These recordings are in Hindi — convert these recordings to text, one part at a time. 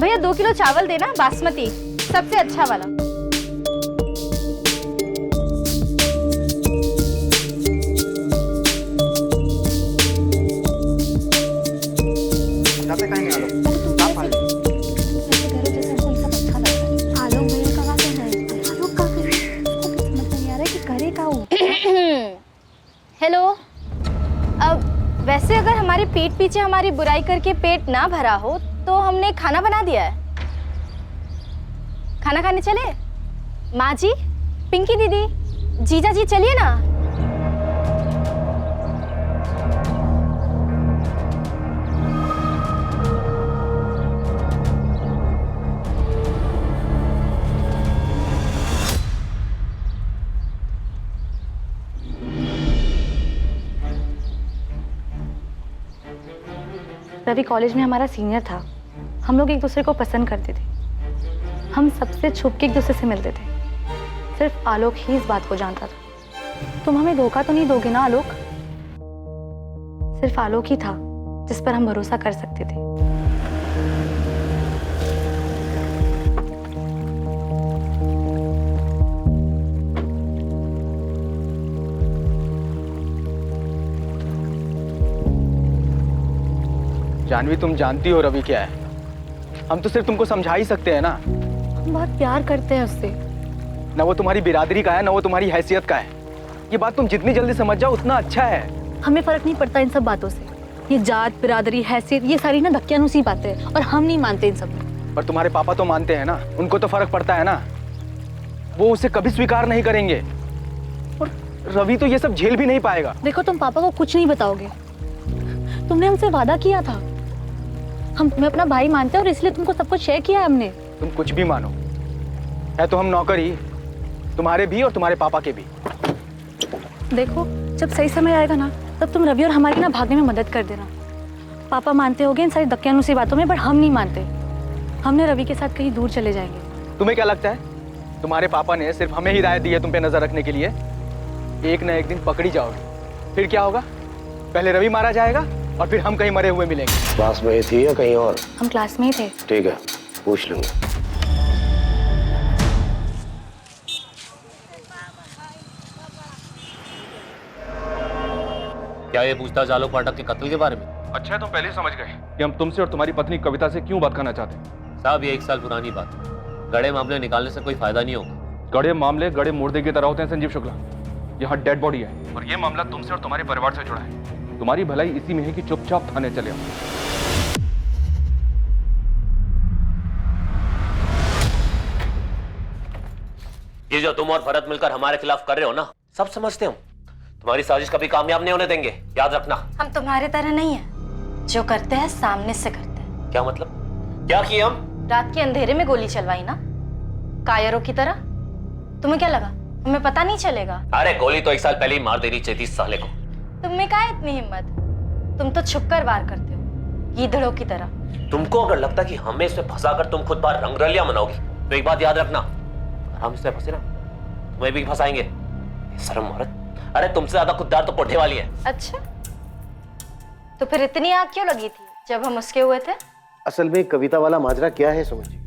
भैया 2 किलो चावल देना, बासमती, सबसे अच्छा वाला। जाते कहीं नहीं आलो। आप खा लो। आलोक भैया का वादा है। आलोक का करे, समझ नहीं आ रहा है कि करे का वो। हेलो। अब वैसे अगर हमारे पीठ पीछे हमारी बुराई करके पेट ना भरा हो तो हमने खाना बना दिया है। खाना खाने चले? माँ जी, पिंकी दीदी, जीजा जी चलिए ना। रवि कॉलेज में हमारा सीनियर था। हम लोग एक दूसरे को पसंद करते थे। हम सबसे छुप के एक दूसरे से मिलते थे। सिर्फ आलोक ही इस बात को जानता था। तुम हमें धोखा तो नहीं दोगे ना आलोक? सिर्फ आलोक ही था जिस पर हम भरोसा कर सकते थे। जानवी, तुम जानती हो रवि क्या है। हम तो सिर्फ तुमको समझा ही सकते हैं ना। हम बहुत प्यार करते हैं उससे। ना वो तुम्हारी बिरादरी का है, ना वो तुम्हारी हैसियत का है। ये बात तुम जितनी जल्दी समझ जाओ उतना अच्छा है। हमें फर्क नहीं पड़ता इन सब बातों से। ये जात, बिरादरी, हैसियत, ये सारी ना धक्कियानुसी बातें हैं और हम नहीं मानते इन सब में। पर तुम्हारे पापा तो मानते हैं ना, उनको तो फर्क पड़ता है ना। वो उसे कभी स्वीकार नहीं करेंगे और रवि तो ये सब झेल भी नहीं पाएगा। देखो, तुम पापा को कुछ नहीं बताओगे। तुमने हमसे वादा किया था। हम तुम्हें अपना भाई मानते हैं और इसलिए तुमको सब कुछ शेयर किया है हमने। तुम कुछ भी मानो, है तो हम नौकर ही, तुम्हारे भी और तुम्हारे पापा के भी। देखो, जब सही समय आएगा ना तब तुम रवि और हमारी ना भागने में मदद कर देना। पापा मानते होंगे इन सारी धक्कियानुसी बातों में, पर हम नहीं मानते। हमने रवि के साथ कहीं दूर चले जाएंगे। तुम्हें क्या लगता है तुम्हारे पापा ने सिर्फ हमें हिदायत दी है तुम पे नजर रखने के लिए? एक ना एक दिन पकड़ी जाओगी, फिर क्या होगा? पहले रवि मारा जाएगा और फिर हम कहीं मरे हुए मिलेंगे। क्लास में ही थी या कहीं और? हम क्लास में ही थे। ठीक है, पूछ लूंगा। क्या ये पूछताछ आलोक पाठक के कत्ल के बारे में? अच्छा है तुम पहले ही समझ गए कि हम तुमसे और तुम्हारी पत्नी कविता से क्यों बात करना चाहते हैं। साहब, ये 1 साल पुरानी बात है। गड़े मामले निकालने से कोई फायदा नहीं होगा। गड़े मामले गड़े मुर्दे की तरह होते हैं संजीव शुक्ला। यहाँ डेड बॉडी है और ये मामला तुमसे और तुम्हारे परिवार से जुड़ा है। तुम्हारी भलाई इसी में है कि चुपचाप थाने चले आओ। ये जो तुम और भरत मिलकर हमारे खिलाफ कर रहे हो ना, सब समझते हम। तुम्हारी साजिश कभी कामयाब नहीं होने देंगे, याद रखना। हम तुम्हारे तरह नहीं है, जो करते हैं सामने से करते हैं। क्या मतलब? क्या किए हम? रात के अंधेरे में गोली चलवाई ना, कायरों की तरह। तुम्हें क्या लगा हमें पता नहीं चलेगा? अरे गोली तो 1 साल पहले ही मार देनी चाहिए थी इस साले को। तुम में क्या है इतनी हिम्मत? तुम तो छुपकर वार करते हो, गीदड़ों की तरह। तुमको अगर लगता कि हमें इसमें फंसाकर तुम खुद बार रंगरलियां मनाओगी तो एक बात याद रखना, हम इसमें फंसे ना तुम्हें भी फंसाएंगे। शर्म औरत। अरे तुमसे ज्यादा खुददार तो पोठे वाली है। अच्छा, तो फिर इतनी आग क्यों लगी थी जब हम उसके हुए थे? असल में कविता वाला माजरा क्या है सुमन जी,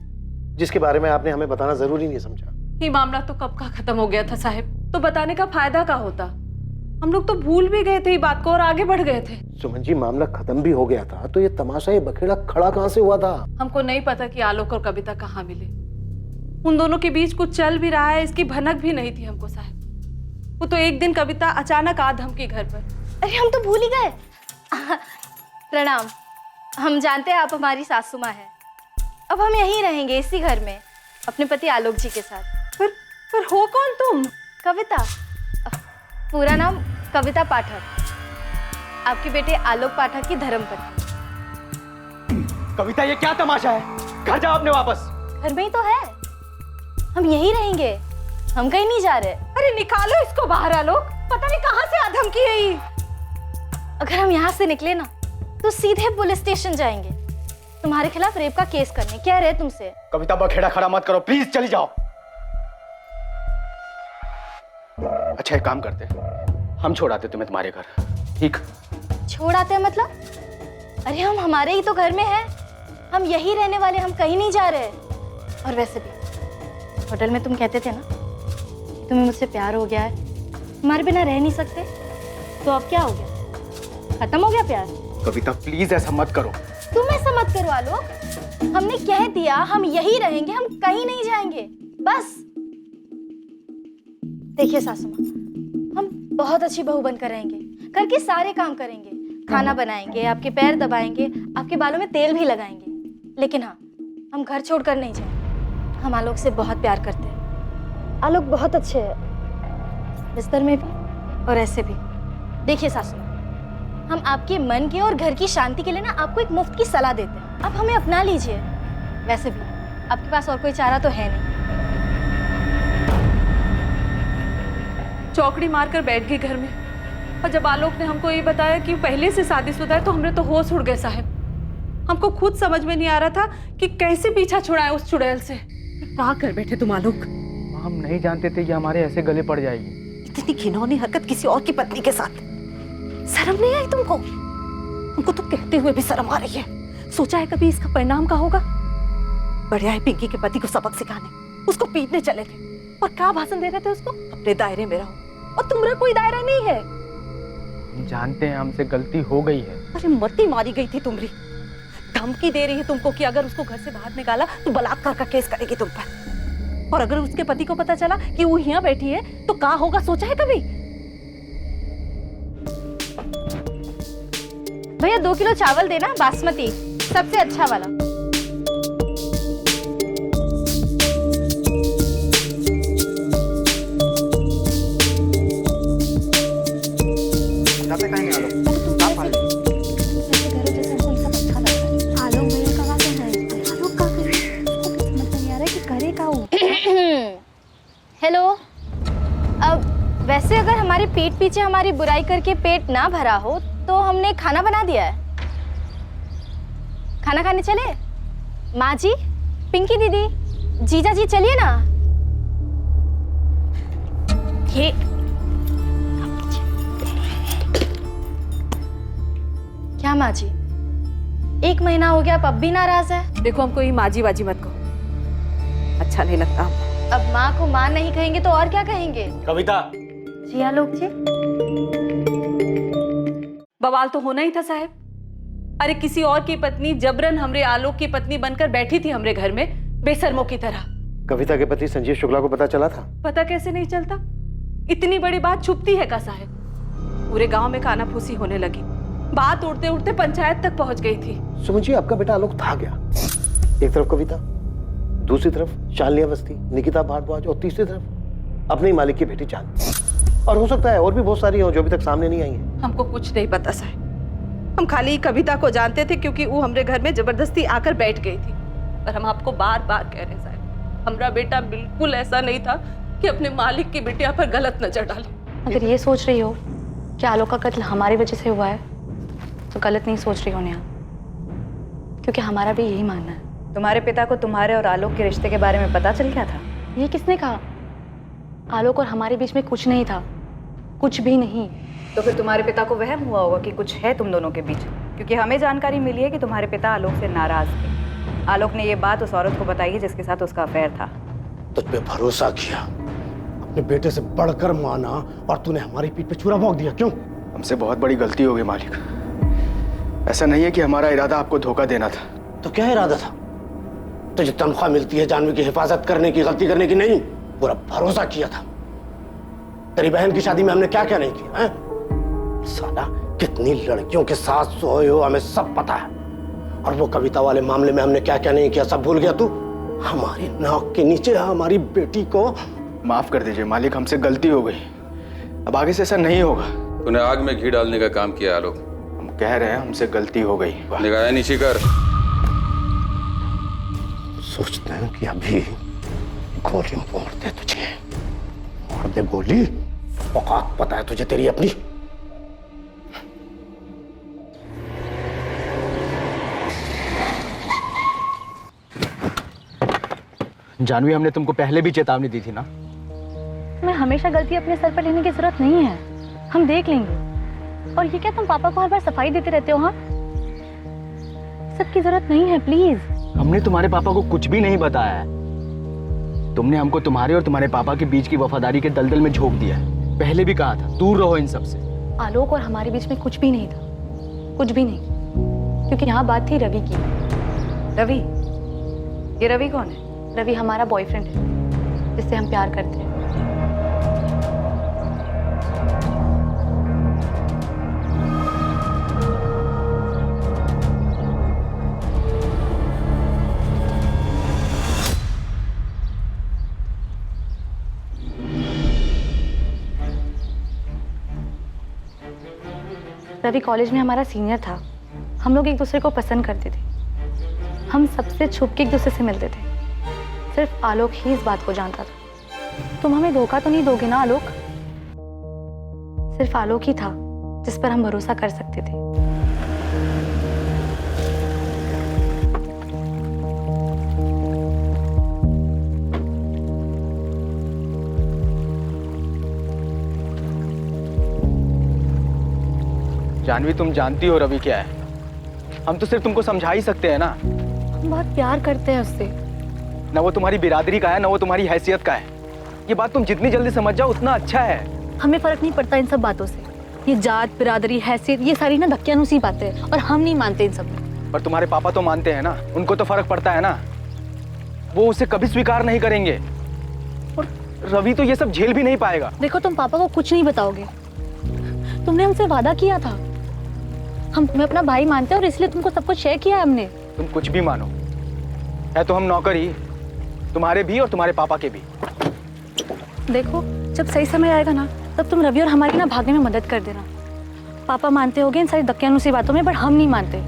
जिसके बारे में आपने हमें बताना जरूरी नहीं समझा? ये मामला तो कब का खत्म हो गया था साहब, तो बताने का फायदा क्या होता? हम लोग तो भूल भी गए थे ये बात को और आगे बढ़ गए थे। सुमन जी, मामला खत्म भी हो गया था तो ये तमाशा, ये बखेड़ा खड़ा कहां से हुआ था? हमको नहीं पता कि आलोक और कविता कहाँ मिले। उन दोनों के बीच कुछ चल भी रहा है इसकी भनक भी नहीं थी हमको साहब। वो तो एक दिन कविता अचानक आ धमकी घर पर। अरे हम तो भूल ही गए। प्रणाम। हम जानते हैं आप हमारी सासू माँ है। अब हम यहीं रहेंगे इसी घर में अपने पति आलोक जी के साथ। पर हो कौन तुम? कविता। पूरा नाम कविता पाठक, आपके बेटे आलोक पाठक की धर्मपत्नी। कविता, ये क्या तमाशा है? घर जाओ अपने वापस। घर में ही तो है, हम यहीं रहेंगे, हम कहीं नहीं जा रहे। अरे निकालो इसको बाहर आलोक, पता नहीं कहाँ से आ धमकी है ये। अगर हम यहाँ से निकले ना तो सीधे पुलिस स्टेशन जाएंगे तुम्हारे खिलाफ रेप का केस करने। कह रहे तुमसे। कविता, बखेड़ा खड़ा मत करो प्लीज, चली जाओ। अच्छा एक काम करते, हम छोड़ाते तुम्हें तुम्हारे घर, ठीक? छोड़ आते हैं मतलब? अरे हम हमारे ही तो घर में हैं, हम यही रहने वाले, हम कहीं नहीं जा रहे। और वैसे भी होटल में तुम कहते थे ना कि तुम्हें मुझसे प्यार हो गया है, हमारे बिना रह नहीं सकते, तो अब क्या हो गया? खत्म हो गया प्यार? कविता प्लीज ऐसा मत करो। तुम ऐसा मत करो आलोक, हमने कह दिया हम यही रहेंगे, हम कहीं नहीं जाएंगे, बस। देखिए सासू माँ, हम बहुत अच्छी बहू बनकर रहेंगे, घर के सारे काम करेंगे, खाना बनाएंगे, आपके पैर दबाएंगे, आपके बालों में तेल भी लगाएंगे, लेकिन हाँ, हम घर छोड़कर नहीं जाएंगे। हम आलोक से बहुत प्यार करते हैं, आलोक बहुत अच्छे हैं, बिस्तर में भी और ऐसे भी। देखिए सासू, हम आपके मन के और घर की शांति के लिए ना आपको एक मुफ्त की सलाह देते हैं, आप हमें अपना लीजिए। वैसे भी आपके पास और कोई चारा तो है नहीं। चौकड़ी मारकर बैठ गई घर में, और जब आलोक ने हमको ये बताया कि पहले से शादीशुदा है तो हमने तो होश उड़ गए साहब। हमको खुद समझ में नहीं आ रहा था कि कैसे पीछा छुड़ाए उस चुड़ैल से। क्या कर बैठे तुम आलोक? हम नहीं जानते थे कि हमारे ऐसे गले पड़ जाएगी। इतनी घिनौनी हरकत किसी और की पत्नी के साथ, शर्म नहीं आई तुमको? तुमको तो कहते हुए भी शर्म आ रही है। सोचा है कभी इसका परिणाम क्या होगा? बढ़िया है पिंकी के पति को सबक सिखाने, उसको पीटने चले थे, और क्या भाषण दे रहे थे उसको? अपने दायरे में रहो, और तुम्हारा कोई दायरा नहीं है। हम जानते हैं हमसे गलती हो गई है। अरे मती मारी गई थी तुम्हारी। धमकी दे रही है तुमको कि अगर उसको घर से बाहर निकाला तो बलात्कार का केस करेगी तुम पर, और अगर उसके पति को पता चला कि वो यहाँ बैठी है तो क्या होगा, सोचा है कभी? भैया 2 किलो चावल देना, बासमती, सबसे अच्छा वाला। हेलो, अब वैसे अगर हमारे पीठ पीछे हमारी बुराई करके पेट ना भरा हो तो हमने खाना बना दिया है। खाना खाने चले? माँ जी, पिंकी दीदी, जीजा जी, चलिए ना। ये क्या माँ जी, 1 महीना हो गया, अब भी नाराज है? देखो, हमको ये माजी बाजी मत कहो, अच्छा नहीं लगता हमको। अब माँ को माँ नहीं कहेंगे तो और क्या कहेंगे? कविता, जी आलोक जी। बवाल तो होना ही था साहब। अरे किसी और की पत्नी जबरन हमरे आलोक की पत्नी बनकर बैठी थी हमरे घर में, बेशर्मों की तरह। कविता के पति संजीव शुक्ला को पता चला था? पता कैसे नहीं चलता? इतनी बड़ी बात छुपती है का साहब? पूरे गांव में काना फूसी होने लगी, बात उड़ते उड़ते पंचायत तक पहुंच गई थी। सुमन जी, आपका बेटा आलोक था क्या? एक तरफ कविता, दूसरी तरफ शालिनी अवस्थी, निकिता भारद्वाज, और तीसरी तरफ अपने ही मालिक की बेटी चांद। और हो सकता है और भी बहुत सारी हो जो अभी तक सामने नहीं आई है। हमको कुछ नहीं पता साहब, हम खाली कविता को जानते थे क्योंकि वो हमरे घर में जबरदस्ती आकर बैठ गई थी। पर हम आपको बार बार कह रहे हैं साहब, हमारा बेटा बिल्कुल ऐसा नहीं था कि अपने मालिक की बिटिया पर गलत नजर डाले। अगर ये सोच रही हो कि आलोक का कत्ल हमारी वजह से हुआ है तो गलत नहीं सोच रही हो नेहा, क्योंकि हमारा भी यही मानना है। तुम्हारे पिता को तुम्हारे और आलोक के रिश्ते के बारे में पता चल गया था? ये किसने कहा? आलोक और हमारे बीच में कुछ नहीं था, कुछ भी नहीं। तो फिर तुम्हारे पिता को वहम हुआ होगा कि कुछ है तुम दोनों के बीच, क्योंकि हमें जानकारी मिली है कि तुम्हारे पिता आलोक से नाराज थे। आलोक ने ये बात उस औरत को बताई है जिसके साथ उसका अफेयर था। तुझ पे भरोसा किया, अपने बेटे से बढ़कर माना, और तूने हमारी पीठ पे छुरा भोंक दिया। क्यों? हमसे बहुत बड़ी गलती हो गई मालिक। ऐसा नहीं है कि हमारा इरादा आपको धोखा देना था। तो क्या इरादा था? तुझे तनख्वाह मिलती है जानवी की हिफाजत करने की, गलती करने की नहीं। पूरा भरोसा किया था। तेरी बहन की शादी में हमने क्या क्या नहीं किया है? साला कितनी लड़कियों के साथ सोए हो हमें सब पता है, और वो कविता वाले मामले में हमने क्या क्या नहीं किया सब भूल गया तू? हमारी नाक के नीचे हमारी बेटी को। माफ कर दीजिए मालिक, हमसे गलती हो गई, अब आगे से ऐसा नहीं होगा। तूने आग में घी डालने का काम किया आलोक। हम कह रहे हैं हमसे गलती हो गई। निगाहें नीची कर। सोचते हैं कि अभी गोली मार दे तुझे, मार दे गोली। औकात पता है तुझे तेरी अपनी? जानवी, हमने तुमको पहले भी चेतावनी दी थी ना। तुम्हें हमेशा गलती अपने सर पर लेने की जरूरत नहीं है, हम देख लेंगे। और ये क्या, तुम पापा को हर बार सफाई देते रहते हो? हाँ, सबकी जरूरत नहीं है, प्लीज। हमने तुम्हारे पापा को कुछ भी नहीं बताया है। तुमने हमको तुम्हारे और तुम्हारे पापा के बीच की वफादारी के दलदल में झोंक दिया है। पहले भी कहा था दूर रहो इन सब से। आलोक और हमारे बीच में कुछ भी नहीं था, कुछ भी नहीं, क्योंकि यहाँ बात थी रवि की। रवि? ये रवि कौन है? रवि हमारा बॉयफ्रेंड है, जिससे हम प्यार करते हैं। रवि कॉलेज में हमारा सीनियर था। हम लोग एक दूसरे को पसंद करते थे। हम सबसे छुप के एक दूसरे से मिलते थे। सिर्फ आलोक ही इस बात को जानता था। तुम हमें धोखा तो नहीं दोगे ना आलोक? सिर्फ आलोक ही था जिस पर हम भरोसा कर सकते थे। जानवी, तुम जानती हो रवि क्या है। हम तो सिर्फ तुमको समझा ही सकते हैं ना। हम बहुत प्यार करते हैं उससे। ना वो तुम्हारी बिरादरी का है, ना वो तुम्हारी हैसियत का है। ये बात तुम जितनी जल्दी समझ जाओ उतना अच्छा है। हमें फर्क नहीं पड़ता इन सब बातों से। ये जात, बिरादरी, हैसियत, ये सारी ना धक्कियानुसी बातें हैं और हम नहीं मानते इन सब में। पर तुम्हारे पापा तो मानते हैं ना, उनको तो फर्क पड़ता है ना। वो उसे कभी स्वीकार नहीं करेंगे और रवि तो ये सब झेल भी नहीं पाएगा। देखो, तुम पापा को कुछ नहीं बताओगे। तुमने हमसे वादा किया था। हम तुम्हें अपना भाई मानते हैं और इसलिए तुमको सब कुछ शेयर किया है हमने। तुम कुछ भी मानो, है तो हम नौकर ही, तुम्हारे भी और तुम्हारे पापा के भी। देखो, जब सही समय आएगा ना, तब तुम रवि और हमारी ना भागने में मदद कर देना। पापा मानते होंगे इन सारी धक्कियानुसी बातों में, पर हम नहीं मानते।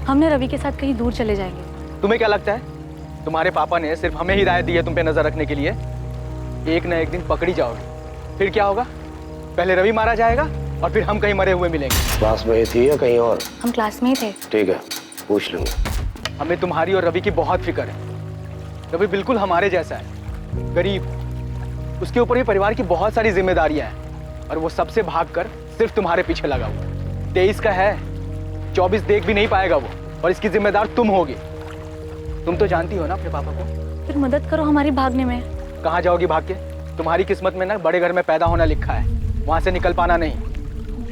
हमने रवि के साथ कहीं दूर चले जाएंगे। तुम्हें क्या लगता है तुम्हारे पापा ने सिर्फ हमें हिदायत दी है तुम पे नजर रखने के लिए? एक न एक दिन पकड़ी जाओगे। फिर क्या होगा? पहले रवि मारा जाएगा और फिर हम कहीं मरे हुए मिलेंगे। क्लास में ही थी या कहीं और? हम क्लास में ही थे। ठीक है, पूछ लूंगा। हमें तुम्हारी और रवि की बहुत फिक्र है। रवि बिल्कुल हमारे जैसा है, गरीब। उसके ऊपर ही परिवार की बहुत सारी जिम्मेदारियां हैं और वो सबसे भागकर सिर्फ तुम्हारे पीछे लगा हुआ। 23 का है, 24 देख भी नहीं पाएगा वो, और इसकी जिम्मेदार तुम होगी। तुम तो जानती हो ना अपने पापा को। फिर मदद करो हमारी भागने में। कहाँ जाओगी भाग के? तुम्हारी किस्मत में ना बड़े घर में पैदा होना लिखा है, वहां से निकल पाना नहीं।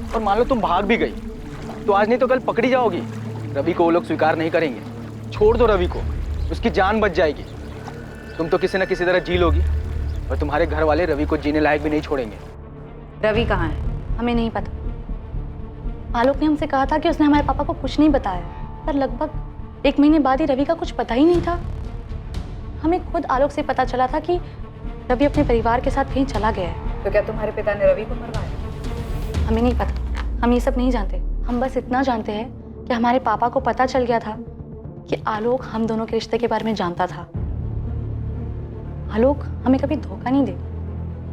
और मान लो तुम भाग भी गई तो आज नहीं तो कल पकड़ी जाओगी। रवि को वो लोग स्वीकार नहीं करेंगे। छोड़ दो रवि को, उसकी जान बच जाएगी। तुम तो किसी न किसी तरह जी लोगी और तुम्हारे घर वाले रवि को जीने लायक भी नहीं छोड़ेंगे। रवि कहाँ है? हमें नहीं पता। आलोक ने हमसे कहा था कि उसने हमारे पापा को कुछ नहीं बताया, पर लगभग 1 महीने बाद ही रवि का कुछ पता ही नहीं था। हमें खुद आलोक से पता चला था कि रवि अपने परिवार के साथ कहीं चला गया है। तो क्या तुम्हारे पिता ने रवि को मरवाया? हमें नहीं पता, हम ये सब नहीं जानते। हम बस इतना जानते हैं कि हमारे पापा को पता चल गया था कि आलोक हम दोनों के रिश्ते के बारे में जानता था। आलोक हमें कभी धोखा नहीं दे,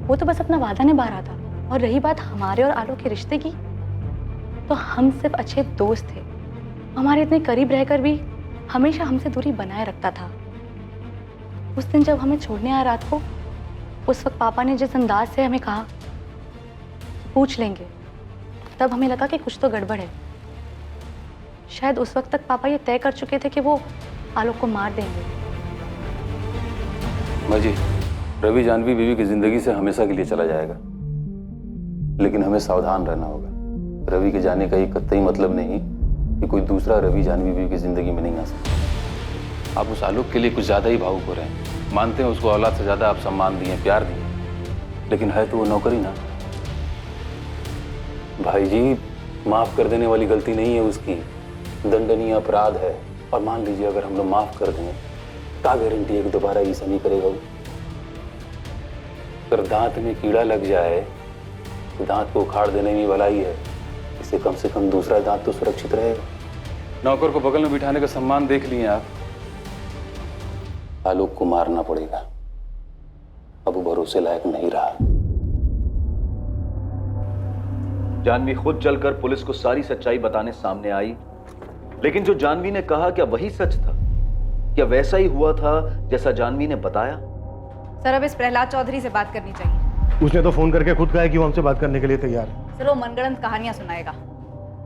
वो तो बस अपना वादा निभा रहा था। और रही बात हमारे और आलोक के रिश्ते की, तो हम सिर्फ अच्छे दोस्त थे। हमारे इतने करीब रहकर भी हमेशा हमसे दूरी बनाए रखता था। उस दिन जब हमें छोड़ने आया रात को, उस वक्त पापा ने जिस अंदाज से हमें कहा पूछ लेंगे, तब हमें लगा कि कुछ तो गड़बड़ है। शायद उस वक्त तक पापा ये तय कर चुके थे कि वो आलोक को मार देंगे। माँ जी, रवि जानवी बीवी की जिंदगी से हमेशा के लिए चला जाएगा, लेकिन हमें सावधान रहना होगा। रवि के जाने का ये कतई मतलब नहीं कि कोई दूसरा रवि जानवी बीवी की जिंदगी में नहीं आ सकता। आप उस आलोक के लिए कुछ ज्यादा ही भावुक हो रहे हैं। मानते हैं उसको औलाद से ज्यादा आप सम्मान दिए, प्यार दिए, लेकिन है तो वो नौकरी ना। भाई जी, माफ कर देने वाली गलती नहीं है उसकी, दंडनीय अपराध है। और मान लीजिए अगर हम लोग माफ कर दें, क्या गारंटी है कि दोबारा ऐसा नहीं करेगा वो? अगर दांत में कीड़ा लग जाए तो दांत को उखाड़ देने में भलाई है, इससे कम से कम दूसरा दांत तो सुरक्षित रहेगा। नौकर को बगल में बिठाने का सम्मान देख लिए आप। आलोक को मारना पड़ेगा, अब वो भरोसे लायक नहीं रहा। जानवी खुद चलकर पुलिस को सारी सच्चाई बताने सामने आई, लेकिन जो जानवी ने कहा क्या वही सच था? क्या वैसा ही हुआ था जैसा जानवी ने बताया? सर, अब इस प्रहलाद चौधरी से बात करनी चाहिए। उसने तो फोन करके खुद कहा है कि वो हमसे बात करने के लिए तैयार है। सर, वो मनगढ़ंत कहानियां सुनाएगा।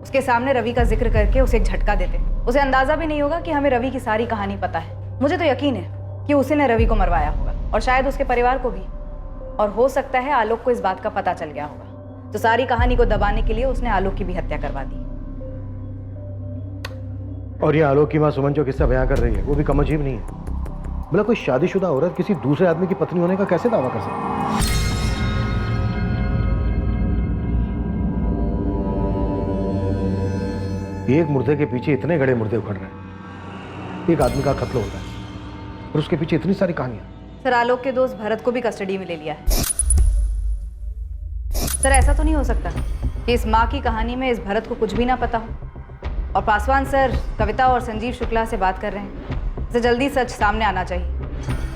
उसके सामने रवि का जिक्र करके उसे एक झटका देते। उसे अंदाजा भी नहीं होगा कि हमें रवि की सारी कहानी पता है। मुझे तो यकीन है कि उसी ने रवि को मरवाया होगा और शायद उसके परिवार को भी। और हो सकता है आलोक को इस बात का पता चल गया होगा, तो सारी कहानी को दबाने के लिए उसने आलोक की भी हत्या करवा दी। और ये आलोक की माँ सुमन जो किस्सा बयां कर रही है वो भी कम अजीब नहीं है। बोला कोई शादीशुदा औरत किसी दूसरे आदमी की पत्नी होने का कैसे दावा कर सकती है? एक मुर्दे के पीछे इतने गड़े मुर्दे उखड़ रहे हैं, एक आदमी का कत्ल होता है और उसके पीछे इतनी सारी कहानियां। सर, आलोक के दोस्त भरत को भी कस्टडी में ले लिया है। सर, ऐसा तो नहीं हो सकता कि इस माँ की कहानी में इस भरत को कुछ भी ना पता हो। और पासवान सर कविता और संजीव शुक्ला से बात कर रहे हैं, इसे जल्दी सच सामने आना चाहिए।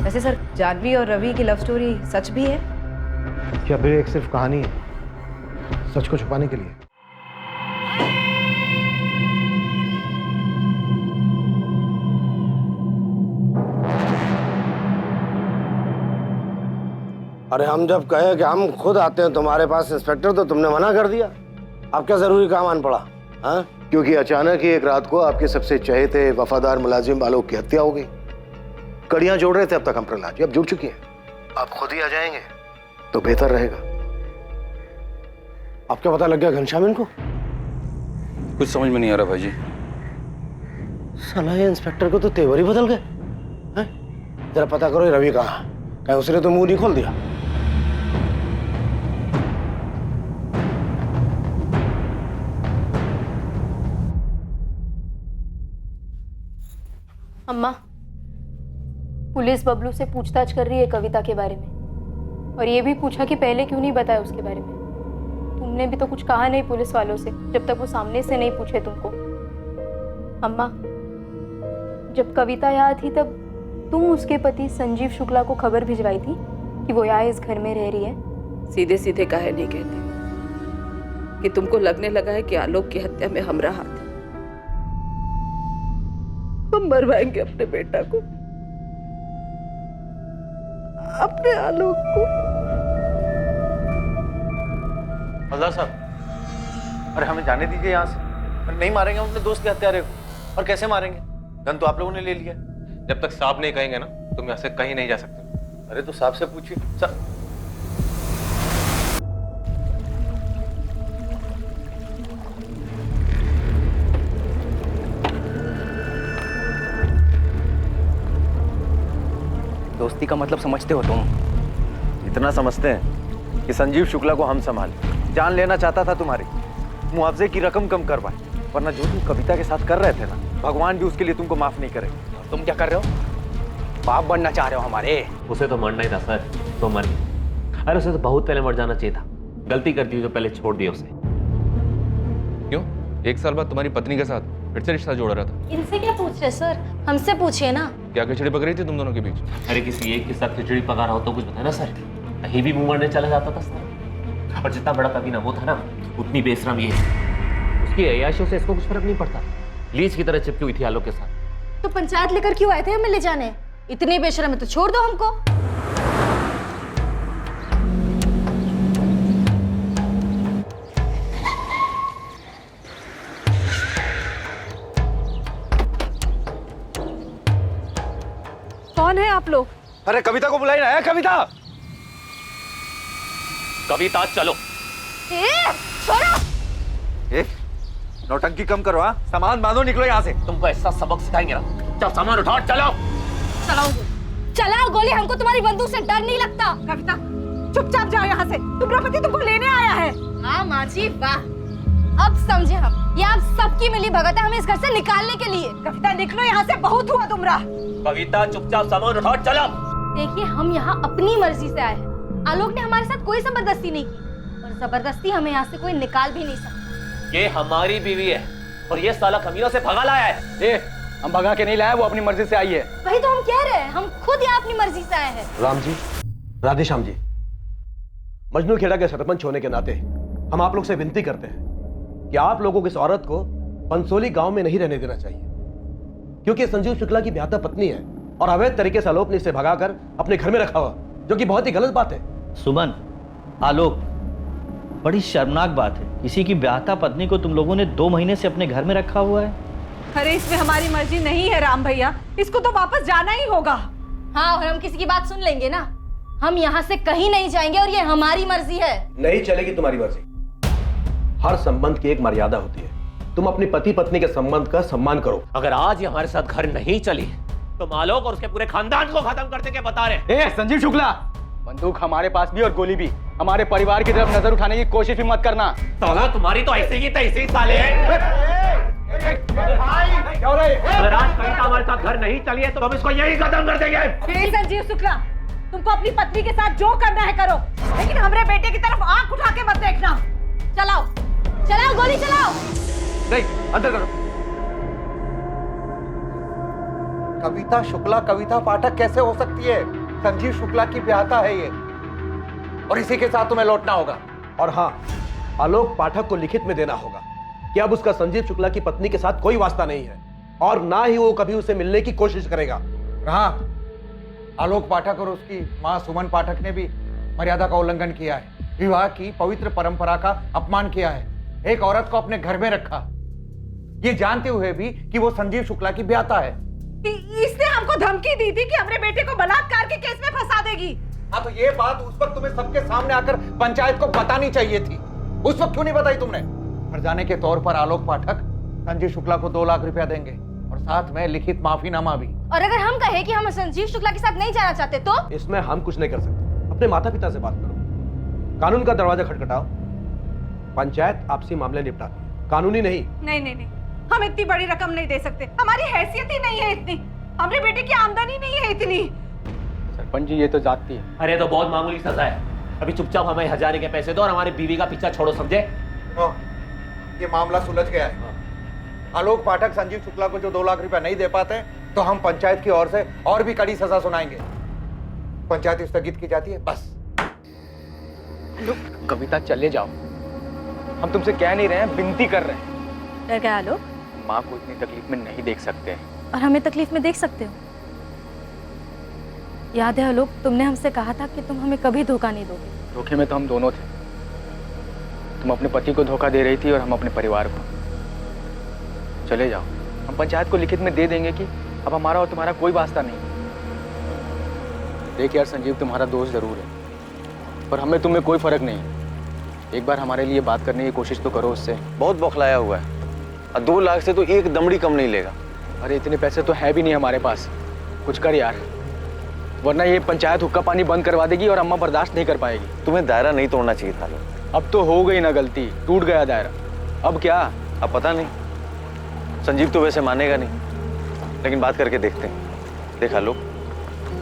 वैसे सर, जानवी और रवि की लव स्टोरी सच भी है क्या फिर एक सिर्फ कहानी है सच को छुपाने के लिए? अरे हम जब कहे कि हम खुद आते हैं तुम्हारे पास इंस्पेक्टर, तो तुमने मना कर दिया। अब क्या जरूरी काम आन पड़ा? हाँ, क्योंकि अचानक ही एक रात को आपके सबसे चहेते वफादार मुलाजिम आलोक की हत्या हो गई। कड़ियां जोड़ रहे थे अब तक हम प्रहलाद जी, अब जुड़ चुकी हैं। आप खुद ही आ जाएंगे तो बेहतर रहेगा। अब क्या पता लग गया घनश्याम इनको? कुछ समझ में नहीं आ रहा भाई जी। साला ये इंस्पेक्टर को तो तेवर ही बदल गए हैं। जरा पता करो ये रवि कहाँ, कहीं उसने तो मुंह नहीं खोल दिया। अम्मा, पुलिस बबलू से पूछताछ कर रही है कविता के बारे में, और ये भी पूछा कि पहले क्यों नहीं बताया उसके बारे में। तुमने भी तो कुछ कहा नहीं पुलिस वालों से जब तक वो सामने से नहीं पूछे तुमको। अम्मा, जब कविता यहाँ थी तब तुम उसके पति संजीव शुक्ला को खबर भिजवाई थी कि वो यहाँ इस घर में रह रही है। सीधे सीधे काहे नहीं कहते कि तुमको लगने लगा है कि आलोक की हत्या में हमारा हाथ है। हम मरवाएंगे अपने बेटा को, अपने आलोक को। हवलदार साहब, अरे हमें जाने दीजिए यहाँ से। नहीं मारेंगे हम अपने दोस्त के हत्यारे को। और कैसे मारेंगे? गन तो आप लोगों ने ले लिया। जब तक साहब नहीं कहेंगे ना तुम यहाँ से कहीं नहीं जा सकते। अरे तो साहब से पूछिए। दोस्ती का मतलब समझते हो तुम? इतना समझते हैं कि संजीव शुक्ला को हम संभाले। जान लेना चाहता था तुम्हारी, मुआवजे की रकम कम करवाए, वरना जो तुम कविता के साथ कर रहे थे ना, भगवान भी उसके लिए तुमको माफ नहीं करेगा। तुम क्या कर रहे हो? बाप बनना चाह रहे हो हमारे? उसे तो मरना ही था सर, तो मर गया। अरे उसे तो बहुत पहले मर जाना चाहिए था। गलती कर दी जो पहले छोड़ दिया उसे। क्यों? 1 साल बाद तुम्हारी पत्नी के साथ फिर से रिश्ता जोड़ रहा था। इनसे क्या पूछ रहे सर? हमसे पूछिए ना। क्या खिचड़ी पक रही थी तुम दोनों के बीच? अरे किसी एक के साथ खिचड़ी पका रहा हो तो कुछ बताया ना सर। कहीं भी मुंह मारने चला जाता था सर। और जितना बड़ा कभी ना वो था ना, उतनी बेशरम ये है। उसकी अय्याशियों से इसको कुछ फर्क नहीं पड़ता। लीज की तरह चिपकी हुई थी आलोक के साथ। तो पंचायत लेकर क्यों आए थे हमें ले जाने? इतनी बेशरम है तो छोड़ दो हमको। कौन है आप लोग? अरे कविता को बुलाई ना है। कविता, कविता चलो। ए, नौटंकी कम करो। हाँ, सामान बांधो, निकलो यहाँ से। तुमको ऐसा सबक सिखाएंगे ना। चल सामान उठाओ, चलो। चलाओ गोली, हमको तुम्हारी बंदूक से डर नहीं लगता। कविता, चुपचाप जाओ यहाँ से। तुम्हारा पति तुमको लेने आया है। हाँ माँ जी, वाह, अब समझे हम। ये आप सबकी मिली भगत है हमें इस घर से निकालने के लिए। कविता निकलो यहाँ से, बहुत हुआ तुमरा। कविता चुपचाप सामान उठाओ, चलो। देखिए, हम यहाँ अपनी मर्जी से आए हैं। आलोक ने हमारे साथ कोई जबरदस्ती नहीं की, और जबरदस्ती हमें यहाँ से कोई निकाल भी नहीं सकता। ये हमारी बीवी है और ये साला कमीनों से भगा लाया है। हम भगा के नहीं लाए, वो अपनी मर्जी से आई है। वही तो हम कह रहे हैं, हम खुद यहाँ अपनी मर्जी से आए हैं। राम जी, राधेश्याम जी, मजनू खेड़ा के सरपंच होने के नाते हम आप लोग से विनती करते हैं कि आप लोगों को इस औरत को पंसोली गांव में नहीं रहने देना चाहिए, क्योंकि संजीव शुक्ला की ब्याहता पत्नी है और अवैध तरीके से आलोक ने इसे भगाकर अपने घर में रखा हुआ, जो कि बहुत ही गलत बात है। सुमन, आलोक, बड़ी शर्मनाक बात है, किसी की ब्याहता पत्नी को तुम लोगों ने 2 महीने से अपने घर में रखा हुआ है। अरे इसमें हमारी मर्जी नहीं है राम भैया, इसको तो वापस जाना ही होगा। हाँ, और हम किसी की बात सुन लेंगे ना, हम यहाँ से कहीं नहीं जाएंगे और ये हमारी मर्जी है। नहीं चलेगी तुम्हारी मर्जी। हर संबंध की एक मर्यादा होती है। तुम अपनी पति पत्नी के संबंध का सम्मान करो। अगर आज ये हमारे साथ घर नहीं चली तो आलोक और उसके पूरे खानदान को खत्म करते क्या बता रहे? ए संजीव शुक्ला, बंदूक हमारे पास भी और गोली भी। हमारे परिवार की तरफ नजर उठाने की कोशिश भी मत करना। साला तुम्हारी तो ऐसे ही तैसे साले हैं। अगर आज कविता हमारे साथ घर नहीं चली है तो हम इसको यही खत्म कर देंगे। संजीव शुक्ला, तुमको अपनी पत्नी के साथ जो करना है करो, लेकिन हमारे बेटे की तरफ आंख उठा के मत देखना। चलाओ चलाओ, गोली चलाओ। नहीं, अंदर करो। कविता शुक्ला कविता पाठक कैसे हो सकती है? संजीव शुक्ला की ब्याहता है ये, और इसी के साथ तुम्हें लौटना होगा। और हाँ, आलोक पाठक को लिखित में देना होगा कि अब उसका संजीव शुक्ला की पत्नी के साथ कोई वास्ता नहीं है और ना ही वो कभी उसे मिलने की कोशिश करेगा। हाँ, आलोक पाठक और उसकी मां सुमन पाठक ने भी मर्यादा का उल्लंघन किया है, विवाह की पवित्र परंपरा का अपमान किया है, एक औरत को अपने घर में रखा, ये जानते हुए भी कि वो संजीव शुक्ला की ब्याहता है। इसने हमको धमकी दी थी कि हमारे बेटे को बलात्कार के केस में फंसा देगी। हाँ, तो ये बात उस वक्त तुम्हें सबके सामने आकर पंचायत को बतानी चाहिए थी। उस वक्त क्यों नहीं बताई तुमने? फरजाने के तौर पर आलोक पाठक संजीव शुक्ला को 2 लाख रुपया देंगे और साथ में लिखित माफीनामा भी। और अगर हम कहें कि हम संजीव शुक्ला के साथ नहीं जाना चाहते तो? इसमें हम कुछ नहीं कर सकते। अपने माता पिता से बात करो, कानून का दरवाजा खटखटाओ। पंचायत आपसी मामले निपटाती है, कानूनी नहीं। नहीं, हम इतनी बड़ी रकम नहीं दे सकते, हमारी हैसियत ही नहीं है इतनी, हमारे बेटे की आमदनी नहीं है इतनी। सरपंच जी, ये तो जाती है। अरे तो बहुत मामूली सजा है, अभी चुपचाप हमें हजारे के पैसे दो और हमारी बीवी का पीछा छोड़ो, समझे? ये मामला सुलझ गया है। आलोक पाठक संजीव शुक्ला को जो 2 लाख रुपया नहीं दे पाते तो हम पंचायत की ओर से और भी कड़ी सजा सुनाएंगे। पंचायत स्थगित की जाती है, बस। कविता चले जाओ, हम तुमसे कह नहीं रहे हैं, विनती कर रहे हैं। डर गया आलोक? माँ को इतनी तकलीफ में नहीं देख सकते और हमें तकलीफ में देख सकते हो? याद है आलोक, तुमने हमसे कहा था कि तुम हमें कभी धोखा नहीं दोगे। धोखे में तो हम दोनों थे। तुम अपने पति को धोखा दे रही थी और हम अपने परिवार को। चले जाओ, हम पंचायत को लिखित में दे देंगे कि अब हमारा और तुम्हारा कोई वास्ता नहीं। देख यार संजीव, तुम्हारा दोस्त जरूर है पर हमें तुम्हें कोई फर्क नहीं। एक बार हमारे लिए बात करने की कोशिश तो करो उससे। बहुत बौखलाया हुआ है, 2 लाख से तो एक दमड़ी कम नहीं लेगा। अरे इतने पैसे तो है भी नहीं हमारे पास, कुछ कर यार, वरना ये पंचायत हुक्का पानी बंद करवा देगी और अम्मा बर्दाश्त नहीं कर पाएगी। तुम्हें दायरा नहीं तोड़ना चाहिए था। अब तो हो गई ना गलती, टूट गया दायरा, अब क्या? अब पता नहीं, संजीव तो वैसे मानेगा नहीं, लेकिन बात करके देखते हैं। देखा लो,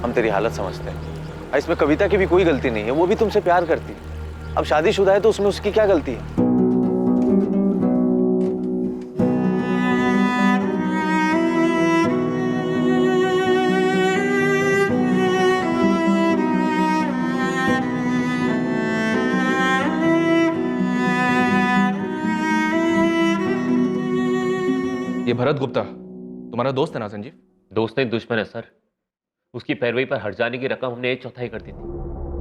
हम तेरी हालत समझते हैं। इसमें कविता की भी कोई गलती नहीं है, वो भी तुमसे प्यार करती है। अब शादीशुदा है तो उसमें उसकी क्या गलती है? ये भरत गुप्ता तुम्हारा दोस्त है ना संजीव? दोस्त नहीं, दुश्मन है सर। उसकी पैरवी पर हट जाने की रकम हमने 1/4 कर दी थी।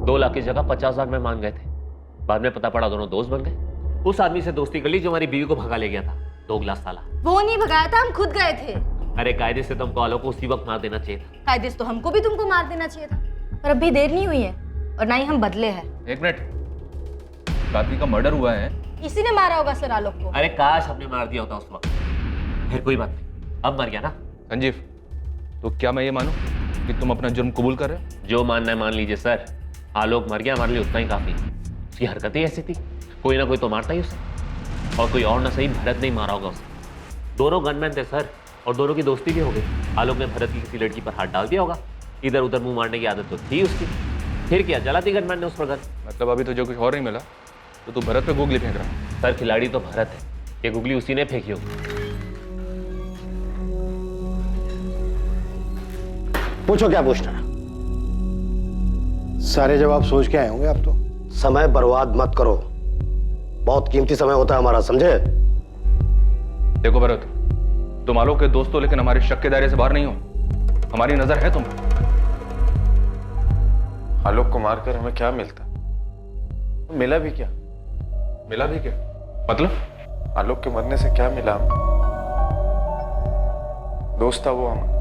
2 लाख की जगह 50,000 में मान गए थे। बाद में पता पड़ा दोनों दोस्त बन गए। उस आदमी से दोस्ती कर ली जो हमारी बीवी को भगा ले गया था, दोगला साला। वो नहीं भगाया था, हम खुद गए थे। अरे कायदे से तुमको आलोक को उसी वक्त मार देना चाहिए था। कायदे से तो हमको भी तुमको मार देना चाहिए था, पर अभी देर नहीं हुई है और ना ही हम बदले हैं। 1 मिनट, कार्तिक का मर्डर हुआ है, इसी ने मारा होगा सर आलोक को। अरे काश हमने मार दिया होता उस वक्त। फिर कोई बात नहीं, अब मर गया ना। संजीव, तो क्या मैं ये मानूं कि तुम अपना जुर्म कबूल कर रहे हो? जो मानना है मान लीजिए सर। आलोक मर गया, हमारे लिए उतना ही काफी। उसकी हरकतें ऐसी थी, कोई ना कोई तो मारता ही उसे, और कोई और ना सही भरत नहीं मारा होगा उसे। दोनों गनमैन थे सर, और दोनों की दोस्ती भी हो गई। आलोक ने भरत की किसी लड़की पर हाथ डाल दिया होगा, इधर उधर मुंह मारने की आदत तो थी उसकी। फिर क्या, जला दी गनमैन ने उस पर गन। मतलब अभी तो जो कुछ और नहीं मिला तो तू भरत पे गूगली फेंक रहा है? सर खिलाड़ी तो भरत है, ये गुगली उसी ने फेंकी होगी। पूछो क्या पूछना है। सारे जवाब सोच के आए होंगे आप तो। समय बर्बाद मत करो, बहुत कीमती समय होता है हमारा, समझे? देखो भरत, तुम आलोक के दोस्त हो लेकिन हमारे शक के दायरे से बाहर नहीं हो। हमारी नजर है तुम। आलोक को मारकर हमें क्या मिलता? मिला भी क्या? मिला भी क्या? मतलब आलोक के मरने से क्या मिला? दोस्त था वो हमारा।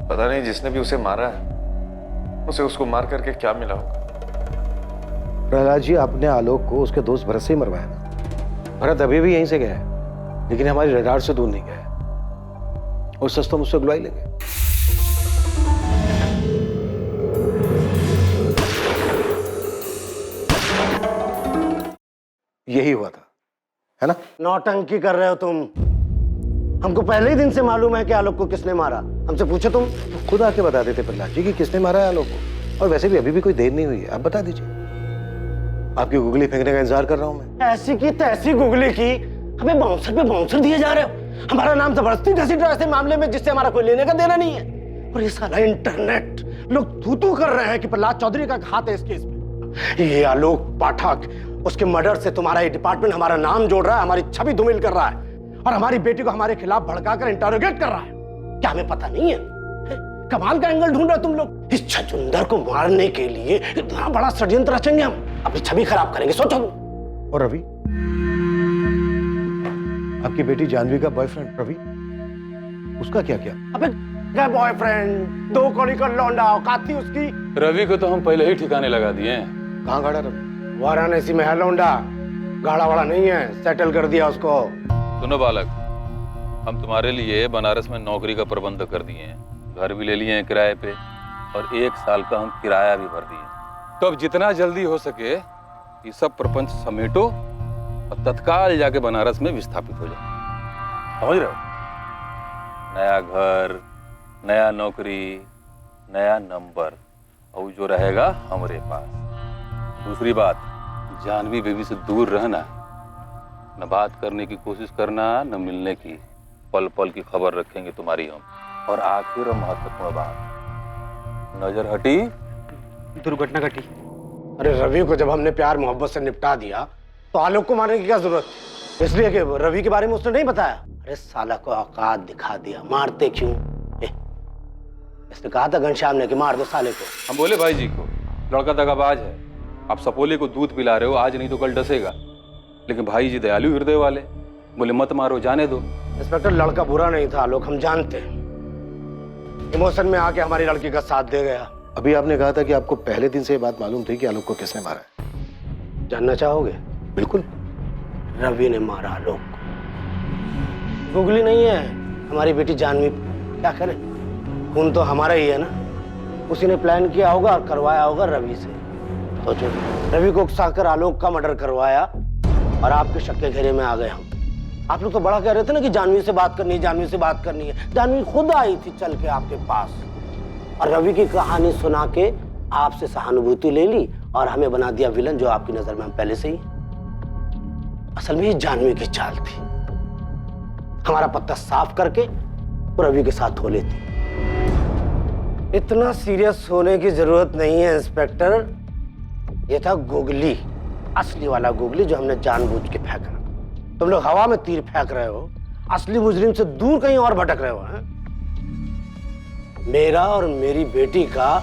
पता नहीं जिसने भी उसे मारा है उसे उसको मार करके क्या मिला होगा। प्रहलाद जी, आपने आलोक को उसके दोस्त भरत से ही मरवाया ना। भरत अभी भी यहीं से गया है, लेकिन हमारी रडार से दूर नहीं गया है। और सच तो मुझसे गुलाई लेंगे। यही हुआ था, है ना? नौटंकी कर रहे हो तुम। हमको पहले ही दिन से मालूम है कि आलोक को किसने मारा। हमसे पूछो तुम। खुद आके बता देते प्रहलाद जी कि किसने मारा है आलोक को। और वैसे भी अभी भी कोई देर नहीं हुई है, आप बता दीजिए। आपकी गुगली फेंकने का इंतजार कर रहा हूं मैं। ऐसी की तैसी गुगली की, हमें बाउंसर पे बाउंसर दिए जा रहे हो। हमारा नाम जबरदस्ती घसीट रहे ऐसे मामले में जिससे हमारा कोई लेने का देना नहीं है। और ये साला इंटरनेट लोग थू कर रहे हैं कि प्रहलाद चौधरी का हाथ है इस केस में। ये आलोक पाठक, उसके मर्डर से तुम्हारा ये डिपार्टमेंट हमारा नाम जोड़ रहा है, हमारी छवि धूमिल कर रहा है और हमारी बेटी को हमारे खिलाफ भड़काकर इंटरोगेट कर रहा है। क्या हमें पता नहीं है? कमाल का एंगल ढूंढ रहे हो तुम लोग। इस छछूंदर को मारने के लिए इतना बड़ा षड्यंत्र रचेंगे हम, अपनी छवि खराब करेंगे, सोचो। और रवि, आपकी बेटी जानवी का बॉयफ्रेंड रवि, उसका क्या किया? अबे क्या बॉयफ्रेंड, 2 कौड़ी का लौंडा औकात थी उसकी। रवि को तो हम पहले ही ठिकाने लगा दिए हैं। कहाँ गाड़ा रवि? वाराणसी में है लौंडा, गाड़ा वाड़ा नहीं है, सेटल कर दिया उसको। सुनो बालक, हम तुम्हारे लिए बनारस में नौकरी का प्रबंध कर दिए हैं, घर भी ले लिए हैं किराए पे और 1 साल का हम किराया भी भर दिए। तो अब जितना जल्दी हो सके ये सब प्रपंच समेटो और तत्काल जाके बनारस में विस्थापित हो जाओ। समझ रहे हो? नया घर, नया नौकरी, नया नंबर, और जो रहेगा हमारे पास। दूसरी बात, जानवी बेबी से दूर रहना, न बात करने की कोशिश करना, न मिलने की। पल पल की खबर रखेंगे तुम्हारी हम। और आखिर और महत्वपूर्ण बात, नजर हटी दुर्घटना घटी। अरे रवि को जब हमने प्यार मोहब्बत से निपटा दिया तो आलोक को मारने की क्या जरूरत थी? इसलिए कि रवि के बारे में उसने नहीं बताया। अरे साला को औकात दिखा दिया, मारते क्यों? इसने कहा था घनश्याम ने कि मार दो साले को। हम बोले भाई जी को, लड़का दगाबाज है, आप सपोले को दूध पिला रहे हो, आज नहीं तो कल डसेगा। लेकिन भाई जी दयालु हृदय वाले, बोले मत मारो, जाने दो। इंस्पेक्टर, लड़का बुरा नहीं था आलोक, हम जानते हैं। इमोशन में आके हमारी लड़की का साथ दे गया। अभी आपने कहा था कि आपको पहले दिन से ये बात मालूम थी कि आलोक को किसने मारा है। जानना चाहोगे? बिल्कुल। रवि ने मारा आलोक को। गुगली नहीं है, हमारी बेटी जानवी। क्या करे, खून तो हमारा ही है ना। उसी ने प्लान किया होगा और करवाया होगा रवि से। सोचो, रवि को उकसाकर आलोक का मर्डर करवाया और आपके शक के घेरे में आ गए हम। आप लोग तो बड़ा कह रहे थे ना कि जानवी से बात करनी है, जानवी से बात करनी है। जानवी खुद आई थी चल के आपके पास और रवि की कहानी सुना के आपसे सहानुभूति ले ली और हमें बना दिया विलन, जो आपकी नजर में हम पहले से ही। असल में ये जानवी की चाल थी, हमारा पत्ता साफ करके वो रवि के साथ धो लेती। इतना सीरियस होने की जरूरत नहीं है इंस्पेक्टर। ये था गुगली, असली वाला गुगली जो हमने जानबूझ के फेंका। तुम लोग हवा में तीर फेंक रहे हो, असली मुजरिम से दूर कहीं और भटक रहे हो। हैं? मेरा और मेरी बेटी का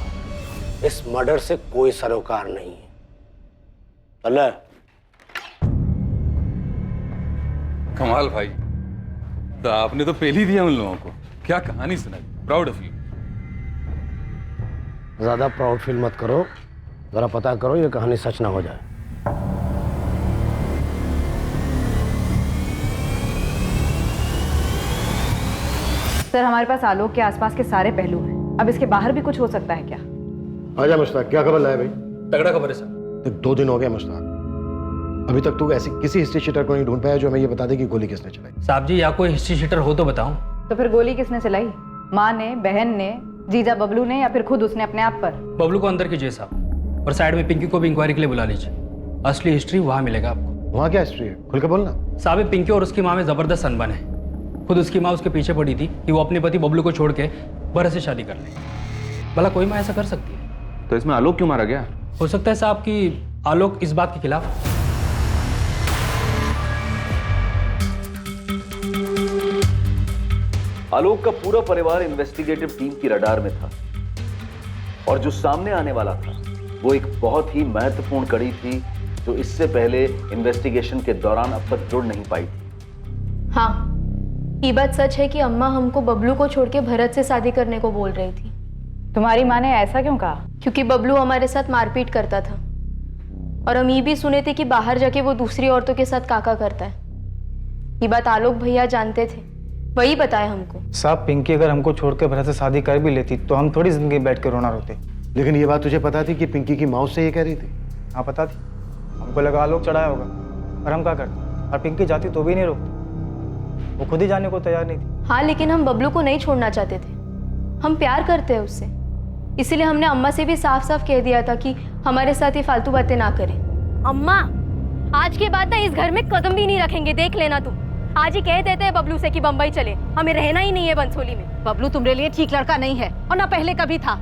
इस मर्डर से कोई सरोकार नहीं है। चले। कमाल भाई, तो आपने तो पहले ही दिया उन लोगों को। क्या कहानी सुनाई, प्राउड ऑफ यू। ज्यादा प्राउड फील मत करो, जरा पता करो ये कहानी सच ना हो जाए। सर, हमारे पास आलोक के आसपास के सारे पहलू हैं। अब इसके बाहर भी कुछ हो सकता है क्या? आजा मुश्ताक, क्या खबर लाया भाई? तगड़ा खबर है सर। 2 दिन हो गए मुश्ताक, अभी तक तू ऐसी किसी हिस्ट्री शीटर को नहीं ढूंढ पाया जो हमें ये बता दे कि गोली किसने चलाई। साहब जी, या कोई हिस्ट्री शीटर हो तो बताओ। तो फिर गोली किसने चलाई? माँ ने, बहन ने, जीजा बबलू ने, या फिर खुद उसने अपने आप पर? बबलू को अंदर कीजिए साहब, और साइड में पिंकी को भी इंक्वायरी के लिए बुला लीजिए। असली हिस्ट्री वहाँ मिलेगा आपको। वहाँ क्या हिस्ट्री है, खुल के बोलना। साहब, पिंकी और उसकी माँ में जबरदस्त अनबन है। खुद उसकी माँ उसके पीछे पड़ी थी कि वो अपने पति बबलू को छोड़ के भरत से शादी कर ले। भला कोई माँ ऐसा कर सकती है? तो इसमें आलोक क्यों मारा गया? हो सकता है साहब कि आलोक इस बात के खिलाफ। आलोक का पूरा परिवार इन्वेस्टिगेटिव टीम की रडार में था और जो सामने आने वाला था वो एक बहुत ही महत्वपूर्ण कड़ी थी जो इससे पहले इन्वेस्टिगेशन के दौरान अब तक जुड़ नहीं पाई थी। हाँ, ये बात सच है कि अम्मा हमको बबलू को छोड़ के भरत से शादी करने को बोल रही थी। तुम्हारी माँ ने ऐसा क्यों कहा? क्योंकि बबलू हमारे साथ मारपीट करता था और हम ये भी सुने थे कि बाहर जाके वो दूसरी औरतों के साथ काका करता है। ये बात आलोक भैया जानते थे, वही बताया हमको। साहब, पिंकी अगर हमको छोड़ के भरत से शादी कर भी लेती तो हम थोड़ी जिंदगी बैठ के रोना रोते। लेकिन ये बात तुझे पता थी कि पिंकी की माँ से ये कह रही थी? हाँ पता थी, हमको लगा आलोक चढ़ाया होगा, और हम क्या करते? और पिंकी जाती तो भी नहीं रोकती, वो खुद ही जाने को तैयार नहीं थी। हाँ, लेकिन हम बबलू को नहीं छोड़ना चाहते थे, हम प्यार करते हैं उससे, इसीलिए हमने अम्मा से भी साफ साफ कह दिया था कि हमारे साथ ये फालतू बातें ना करें। अम्मा, आज के बाद ना इस घर में कदम भी नहीं रखेंगे, देख लेना तुम। आज ही कह देते हैं बबलू से कि बम्बई चले, हमें रहना ही नहीं है बंसोली में। बबलू तुम्हारे लिए ठीक लड़का नहीं है, और ना पहले कभी था।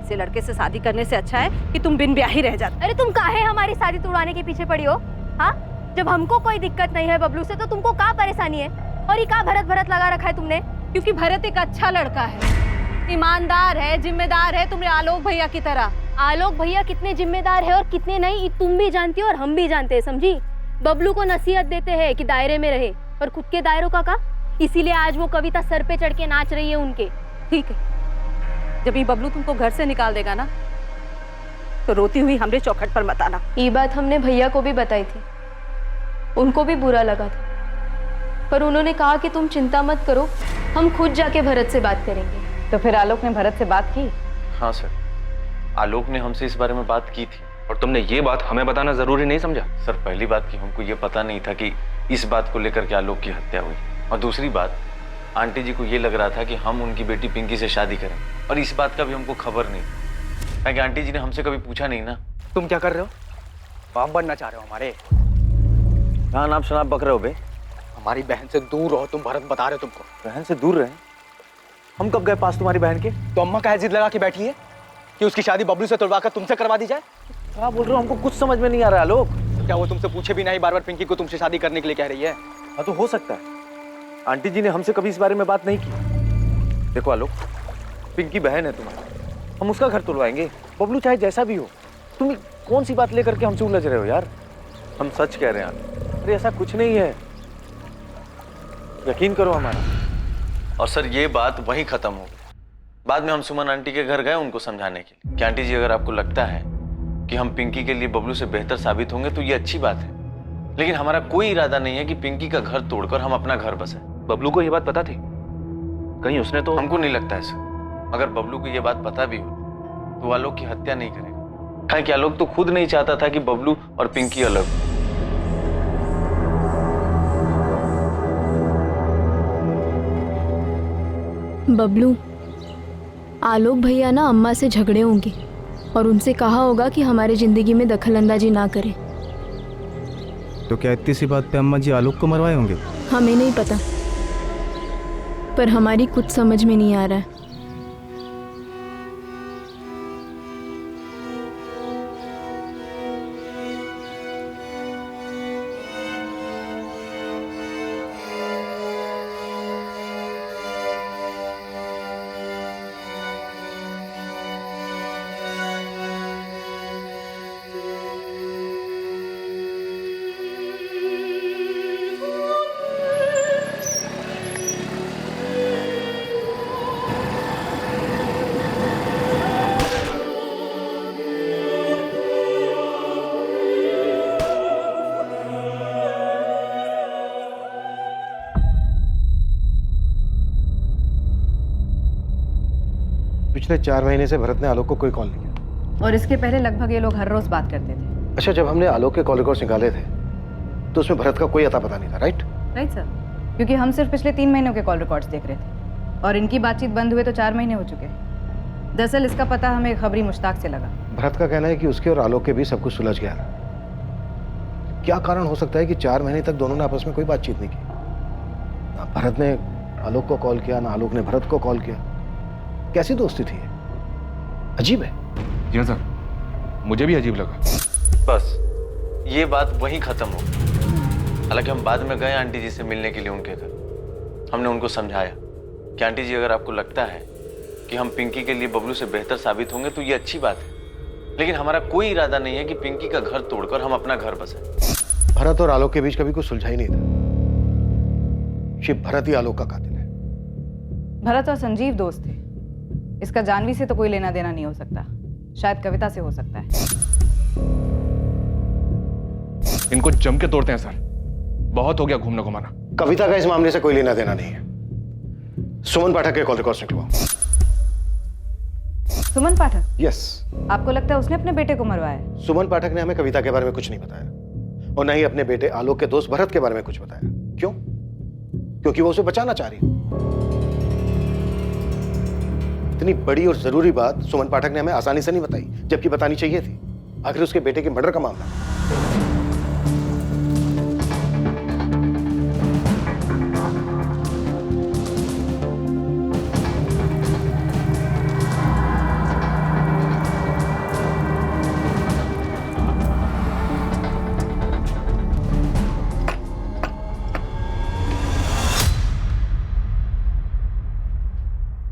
ऐसे लड़के से शादी करने से अच्छा है कि तुम बिन ब्याह ही रह जाते। अरे तुम काहे हमारी शादी तुड़वाने के पीछे पड़ी हो? हाँ, जब हमको कोई दिक्कत नहीं है बबलू से तो तुमको क्या परेशानी है? और ये क्या भरत भरत लगा रखा है तुमने? क्योंकि भरत एक अच्छा लड़का है, ईमानदार है, जिम्मेदार है, तुम्हारे आलोक भैया की तरह। आलोक भैया कितने जिम्मेदार है और कितने नहीं, तुम भी जानती हो और हम भी जानते हैं, समझी? बबलू को नसीहत देते हैं कि दायरे में रहे, और खुद के दायरों का इसीलिए आज वो कविता सर पे चढ़ के नाच रही है उनके। ठीक है, जब ये बबलू तुमको घर से निकाल देगा ना, तो रोती हुई हमरे चौखट पर मत आना। ये बात हमने भैया को भी बताई थी, उनको भी बुरा लगा था, पर उन्होंने कहा कि तुम चिंता मत करो, हम खुद जाके भरत से बात करेंगे। तो फिर आलोक ने भरत से बात की? हाँ सर, आलोक ने हमसे इस बारे में बात की थी। और तुमने ये बात हमें बताना जरूरी नहीं समझा? सर, पहली बात कि हमको ये पता नहीं था कि इस बात को लेकर के आलोक की हत्या हुई, और दूसरी बात, आंटी जी को ये लग रहा था कि हम उनकी बेटी पिंकी से शादी करें, और इस बात का भी हमको खबर नहीं, क्योंकि आंटी जी ने हमसे कभी पूछा नहीं ना। तुम क्या कर रहे हो? बाप बनना चाह रहे हो हमारे? कहाँ नाम शनाब बक रहे हो बे? हमारी बहन से दूर रहो, तुम भरत बता रहे हो तुमको। बहन से दूर रहे? हम कब गए पास तुम्हारी बहन के? तो अम्मा का जिद लगा के बैठी है कि उसकी शादी बबलू से तुड़वा कर तुमसे करवा दी जाए। क्या बोल रहे हो? हमको कुछ समझ में नहीं आ रहा है आलोक। तो क्या वो तुमसे पूछे भी नहीं बार बार पिंकी को तुमसे शादी करने के लिए कह रही है? हाँ, तो हो सकता है आंटी जी ने हमसे कभी इस बारे में बात नहीं की। देखो आलोक, पिंकी बहन है तुम्हारी, हम उसका घर तुड़वाएंगे, बबलू चाहे जैसा भी हो। तुम कौन सी बात लेकर के हमसे उलझ रहे हो यार? हम सच कह रहे हैं। अरे ऐसा कुछ नहीं है, यकीन करो हमारा। और सर, ये बात वहीं खत्म हो गई। बाद में हम सुमन आंटी के घर गए उनको समझाने के लिए कि आंटी जी, अगर आपको लगता है कि हम पिंकी के लिए बबलू से बेहतर साबित होंगे तो ये अच्छी बात है, लेकिन हमारा कोई इरादा नहीं है कि पिंकी का घर तोड़कर हम अपना घर बसाएं। बबलू को ये बात पता थी? कहीं उसने तो... हमको नहीं लगता है सर। अगर बबलू को ये बात पता भी हो तो वो आलोक की हत्या नहीं करेगा, कि आलोक तो खुद नहीं चाहता था कि बबलू और पिंकी अलग हो। बबलू, आलोक भैया ना अम्मा से झगड़े होंगे और उनसे कहा होगा कि हमारे जिंदगी में दखल अंदाजी ना करें। तो क्या इतनी सी बात पे अम्मा जी आलोक को मरवाए होंगे? हमें नहीं पता, पर हमारी कुछ समझ में नहीं आ रहा है। पिछले 4 महीने से भरत ने आलोक को कोई कॉल नहीं किया। और इसके पहले लगभग ये लोग हर रोज बात करते थे। अच्छा, जब हमने आलोक के कॉल रिकॉर्ड्स निकाले थे तो उसमें भरत का कोई अता पता नहीं था, राइट? राइट सर, क्योंकि हम सिर्फ पिछले 3 महीनों के कॉल रिकॉर्ड्स देख रहे थे और इनकी बातचीत बंद हुए तो 4 महीने हो चुके हैं। दरअसल इसका पता हमें खबरी मुश्ताक से लगा। भरत का कहना है कि उसके और आलोक के बीच सब कुछ सुलझ गया था। क्या कारण हो सकता है कि 4 महीने तक दोनों ने आपस में कोई बातचीत नहीं की? ना भरत ने आलोक को कॉल किया, ना आलोक ने भरत को कॉल किया। कैसी दोस्ती थी? अजीब है। जी सर, मुझे भी अजीब लगा। बस ये बात वहीं खत्म हो गई। हालांकि हम बाद में गए आंटी जी से मिलने के लिए उनके घर। हमने उनको समझाया कि आंटी जी, अगर आपको लगता है कि हम पिंकी के लिए बबलू से बेहतर साबित होंगे तो ये अच्छी बात है, लेकिन हमारा कोई इरादा नहीं है कि पिंकी का घर तोड़कर हम अपना घर बसाएं। भरत और आलोक के बीच कभी कुछ सुलझा ही नहीं था। शिव भरत ही आलोक का कातिल है। भरत और संजीव दोस्त थे। इसका जानवी से तो कोई लेना देना नहीं हो सकता, शायद कविता से हो सकता है। इनको जम के तोड़ते हैं सर, बहुत हो गया घूमना घुमाना। कविता का इस मामले से कोई लेना देना नहीं है। सुमन पाठक के कॉल रिकॉर्ड्स निकलवाओ। सुमन पाठक? यस। आपको लगता है उसने अपने बेटे को मरवाया? सुमन पाठक ने हमें कविता के बारे में कुछ नहीं बताया और न ही अपने बेटे आलोक के दोस्त भरत के बारे में कुछ बताया। क्यों? क्योंकि वो उसे बचाना चाह रही है। इतनी बड़ी और जरूरी बात सुमन पाठक ने हमें आसानी से नहीं बताई, जबकि बतानी चाहिए थी। आखिर उसके बेटे के मर्डर का मामला।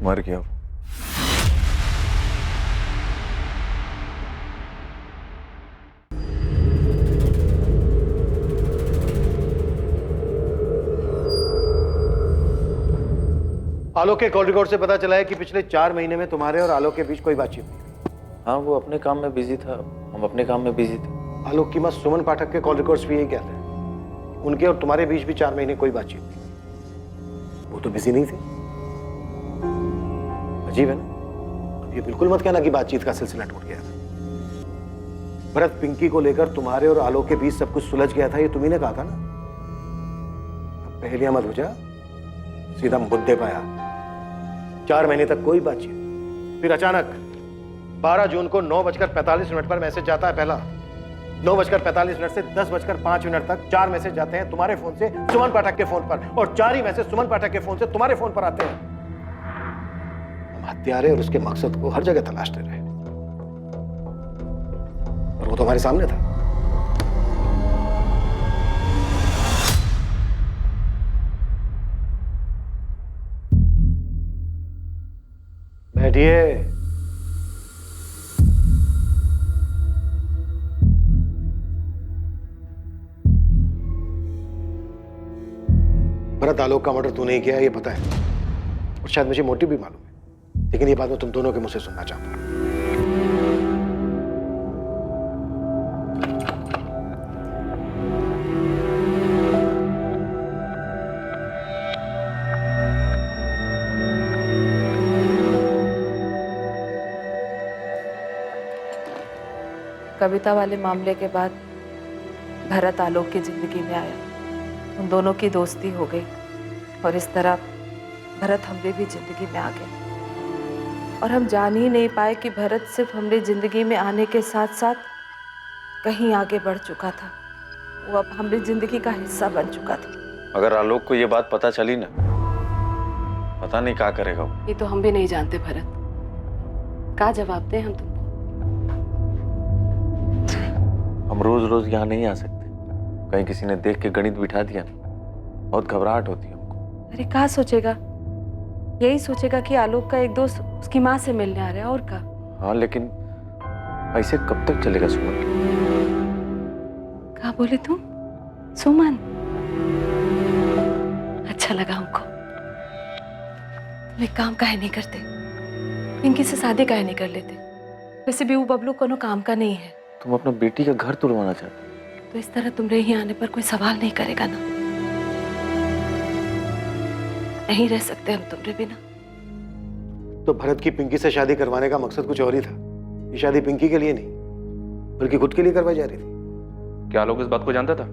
मर गया वो। आलोक के कॉल रिकॉर्ड से पता चला है कि पिछले 4 महीने में तुम्हारे और आलोक के बीच कोई बातचीत नहीं। हाँ, वो अपने काम में बिजी था, हम अपने काम में बिजी थे। आलोक की मां सुमन पाठक के कॉल रिकॉर्ड्स भी यही कहते हैं। उनके और तुम्हारे बीच भी 4 महीने कोई बातचीत नहीं। वो तो बिजी नहीं थे। अजीब है ना? अब ये बिल्कुल मत कहना कि बातचीत का सिलसिला टूट गया था। भरत पिंकी को लेकर तुम्हारे और आलोक के बीच सब कुछ सुलझ गया था, ये तुम्ही ने कहा था ना। अब पहेलियां मत बुझा, सीधा मुद्दे पे आया। 4 महीने तक कोई बातचीत, फिर अचानक 12 जून को 9:45 पर मैसेज जाता है पहला। 9:45 से 10:05 तक 4 मैसेज जाते हैं तुम्हारे फोन से सुमन पाठक के फोन पर, और 4 ही मैसेज सुमन पाठक के फोन से तुम्हारे फोन पर आते हैं। हम हत्यारे और उसके मकसद को हर जगह तलाशते रहे, और वो तो हमारे सामने था। बैठिए। भरत आलोक का मर्डर तूने ही किया है, ये पता है, और शायद मुझे मोटिव भी मालूम है, लेकिन ये बात मैं तुम दोनों के मुंह से सुनना चाहता हूं। कविता वाले मामले के बाद भरत आलोक की जिंदगी में आया। उन दोनों की दोस्ती हो गई और इस तरह भरत हमरे भी जिंदगी में आ गया। और हम जान ही नहीं पाए कि भरत सिर्फ हमरे जिंदगी में आने के साथ साथ कहीं आगे बढ़ चुका था। वो अब हमरी जिंदगी का हिस्सा बन चुका था। अगर आलोक को ये बात पता चली ना, पता नहीं क्या करेगा वो। ये तो हम भी नहीं जानते भरत, क्या जवाब दें हम तुमको। हम रोज रोज यहाँ नहीं आ सकते, कहीं किसी ने देख के गणित बिठा दिया ना, बहुत घबराहट होती है हमको। अरे क्या सोचेगा, यही सोचेगा कि आलोक का एक दोस्त उसकी माँ से मिलने आ रहा है, और क्या। हाँ, लेकिन ऐसे कब तक चलेगा सुमन? क्या बोले तुम? सुमन? अच्छा लगा हमको। तुम एक काम काहे नहीं करते, पिंकी से शादी काहे नहीं कर लेते? वैसे भी वो बबलू कोनो काम का नहीं है। तुम अपना बेटी का घर तुड़वाना चाहते हो? तो इस तरह तुमरे ही आने पर कोई सवाल नहीं करेगा ना। नहीं रह सकते हम तुमरे बिना। तो भरत की पिंकी से शादी करवाने का मकसद कुछ और ही था। ये शादी पिंकी के लिए नहीं, बल्कि खुद के लिए करवाई जा रही थी। क्या आलोक इस बात को जानता था?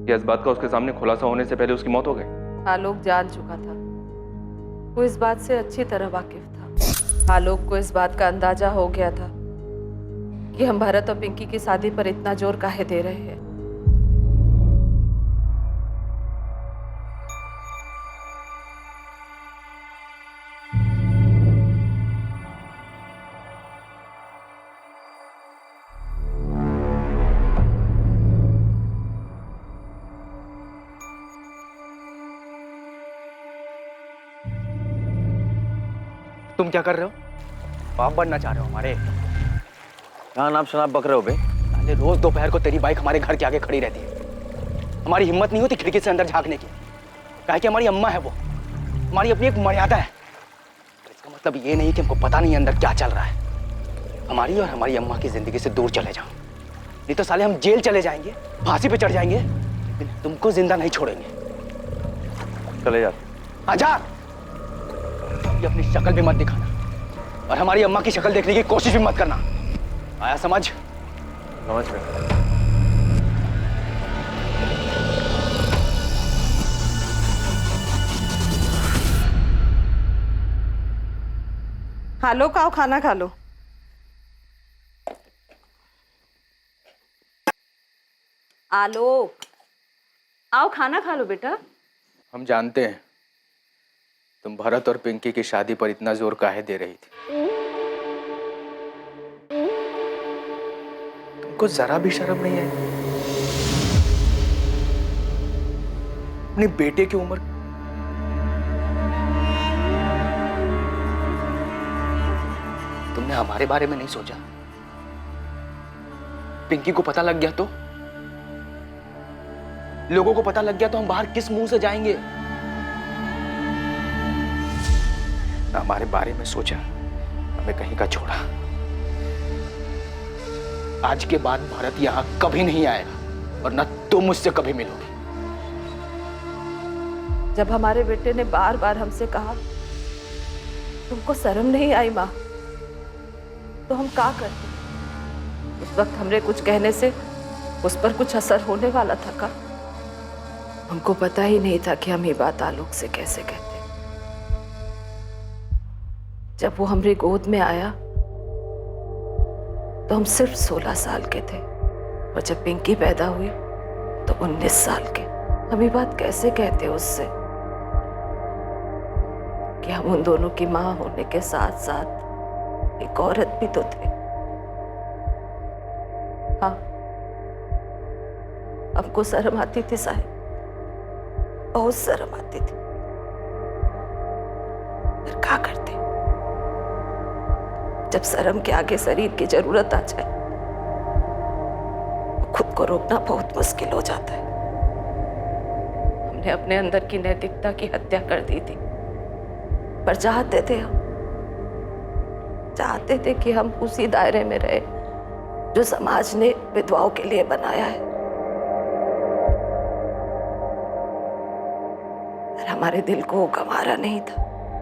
या इस बात का उसके सामने खुलासा होने से पहले उसकी मौत हो गई? आलोक जान चुका था, वो इस बात से अच्छी तरह वाकिफ था। आलोक को इस बात का अंदाजा हो गया था कि हम भरत और पिंकी की शादी पर इतना जोर काहे दे रहे हैं। तुम क्या कर रहे हो? बाप बनना चाह रहे हो हमारे? कहाँ नाप शनाप बक रहे हो बे? साले रोज दोपहर को तेरी बाइक हमारे घर के आगे खड़ी रहती है। हमारी हिम्मत नहीं होती खिड़की से अंदर झांकने की, काहे कि हमारी अम्मा है, वो हमारी अपनी एक मर्यादा है। तो इसका मतलब ये नहीं कि हमको पता नहीं अंदर क्या चल रहा है। हमारी और हमारी अम्मा की जिंदगी से दूर चले जाओ, नहीं तो साले हम जेल चले जाएंगे, फांसी पे चढ़ जाएंगे, लेकिन तुमको जिंदा नहीं छोड़ेंगे। चले जा। आजा, ये अपनी शक्ल भी मत दिखाना और हमारी अम्मा की शक्ल देखने की कोशिश भी मत करना, आया समझ? समझ गए। आलोक आओ खाना खा लो। आलोक आओ खाना खा लो बेटा। हम जानते हैं तुम भरत और पिंकी की शादी पर इतना जोर काहे दे रही थी। तुमको जरा भी शर्म नहीं आई? अपने बेटे की उम्र तुमने हमारे बारे में नहीं सोचा? पिंकी को पता लग गया तो? लोगों को पता लग गया तो हम बाहर किस मुंह से जाएंगे? ना हमारे बारे में सोचा, हमें कहीं का छोड़ा। आज के बाद भारत यहां कभी नहीं आएगा और ना तुम मुझसे कभी मिलोगे। जब हमारे बेटे ने बार बार हमसे कहा तुमको शर्म नहीं आई माँ, तो हम क्या करते? उस वक्त हमरे कुछ कहने से उस पर कुछ असर होने वाला था का? हमको पता ही नहीं था कि हम ये बात आलोक से कैसे कहते। जब वो हमरे गोद में आया तो हम सिर्फ 16 साल के थे और जब पिंकी पैदा हुई तो 19 साल के। हम ये बात कैसे कहते उससे कि हम उन दोनों की माँ होने के साथ साथ एक औरत भी तो थे। हाँ, हमको शर्म आती थी साहब, बहुत शर्म आती थी, पर क्या करते? जब शर्म के आगे शरीर की जरूरत आ जाए तो खुद को रोकना बहुत मुश्किल हो जाता है। हमने अपने अंदर की नैतिकता की हत्या कर दी थी, पर चाहते थे कि हम उसी दायरे में रहे जो समाज ने विधवाओं के लिए बनाया है। पर हमारे दिल को गंवारा नहीं था।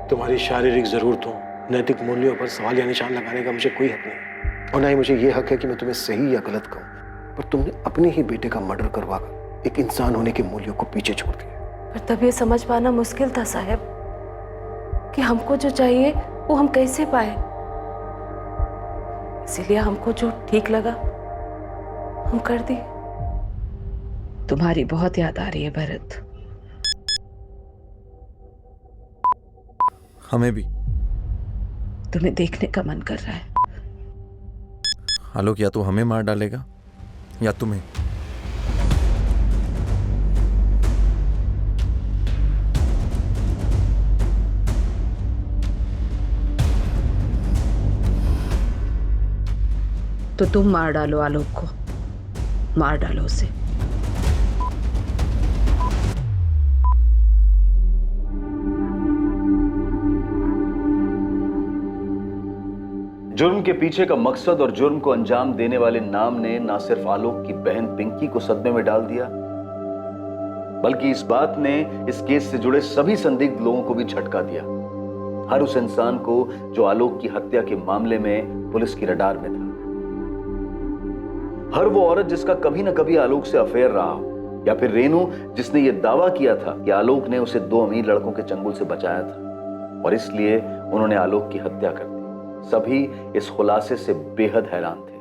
तुम्हारी शारीरिक जरूरतों, नैतिक मूल्यों पर सवाल या निशान लगाने का मुझे कोई हक नहीं, और ना ही मुझे ये हक है कि मैं तुम्हें सही या गलत कहूँ। पर तुमने अपने ही बेटे का मर्डर करवाकर एक इंसान होने के मूल्यों को पीछे छोड़ दिया। पर तब ये समझ पाना मुश्किल था साहब कि हमको जो चाहिए वो हम कैसे पाए। इसीलिए हमको जो ठीक लगा हम कर दिए। तुम्हारी बहुत याद आ रही है भरत। हमें भी। तुम्हें देखने का मन कर रहा है। आलोक या तो हमें मार डालेगा या तुम्हें। तो तुम मार डालो आलोक को, मार डालो उसे। जुर्म के पीछे का मकसद और जुर्म को अंजाम देने वाले नाम ने ना सिर्फ आलोक की बहन पिंकी को सदमे में डाल दिया, बल्कि इस बात ने इस केस से जुड़े सभी संदिग्ध लोगों को भी झटका दिया। हर उस इंसान को जो आलोक की हत्या के मामले में पुलिस की रडार में था। हर वो औरत जिसका कभी ना कभी आलोक से अफेयर रहा हो, या फिर रेनू जिसने ये दावा किया था कि आलोक ने उसे 2 अमीर लड़कों के चंगुल से बचाया था और इसलिए उन्होंने आलोक की हत्या कर दी। सभी इस खुलासे से बेहद हैरान थे।